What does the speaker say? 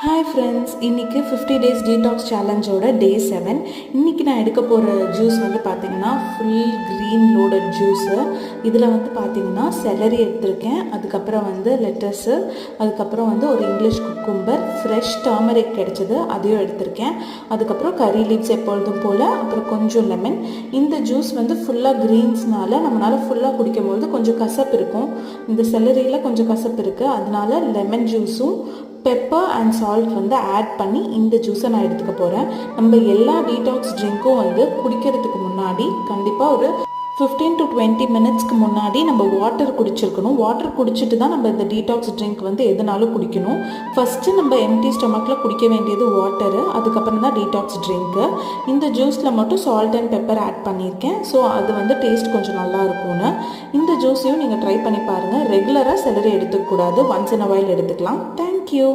Hi friends, இன்றைக்கி 50 days detox சேலஞ்சோட டே 7. இன்றைக்கி நான் எடுக்க போகிற ஜூஸ் வந்து பார்த்திங்கன்னா ஃபுல் க்ரீன் லோடட் ஜூஸு. இதில் வந்து பார்த்திங்கன்னா செலரி எடுத்திருக்கேன், அதுக்கப்புறம் வந்து லெட்டஸு, அதுக்கப்புறம் வந்து ஒரு இங்கிலீஷ் குக்கும்பர், ஃப்ரெஷ் டர்மரிக் கிடச்சிது அதையும் எடுத்திருக்கேன், அதுக்கப்புறம் கறி லீவ்ஸ் எப்பொழுதும் போல், அப்புறம் கொஞ்சம் லெமன். இந்த ஜூஸ் வந்து ஃபுல்லாக க்ரீன்ஸ்னால நம்மளால் ஃபுல்லாக குடிக்கும்போது கொஞ்சம் கசப்பு இருக்கும். இந்த செலரியில் கொஞ்சம் கசப்பு இருக்குது, அதனால லெமன் ஜூஸும் பெப்பர் அண்ட் சால்ட் வந்து ஆட் பண்ணி இந்த ஜூஸை நான் எடுத்துக்க போகிறேன். நம்ம எல்லா டீடாக்ஸ் ட்ரிங்க்கும் வந்து குடிக்கிறதுக்கு முன்னாடி கண்டிப்பாக ஒரு 15 to 20 மினிட்ஸ்க்கு முன்னாடி நம்ம வாட்டர் குடிச்சிருக்கணும். வாட்டர் குடிச்சிட்டு தான் நம்ம இந்த டீடாக்ஸ் ட்ரிங்க் வந்து எதுனாலும் குடிக்கணும். ஃபஸ்ட்டு நம்ம எம்டி ஸ்டொமக்கில் குடிக்க வேண்டியது வாட்டரு, அதுக்கப்புறம் தான் டீடாக்ஸ் ட்ரிங்க்கு. இந்த ஜூஸில் மட்டும் சால்ட் அண்ட் பெப்பர் ஆட் பண்ணியிருக்கேன், ஸோ அது வந்து டேஸ்ட் கொஞ்சம் நல்லா இருக்கும்னு. இந்த ஜூஸையும் நீங்கள் ட்ரை பண்ணி பாருங்கள். ரெகுலராக செலரி எடுத்துக்கக்கூடாது, ஒன்ஸ் இன் அ வைல் எடுத்துக்கலாம். தேங்க்யூ.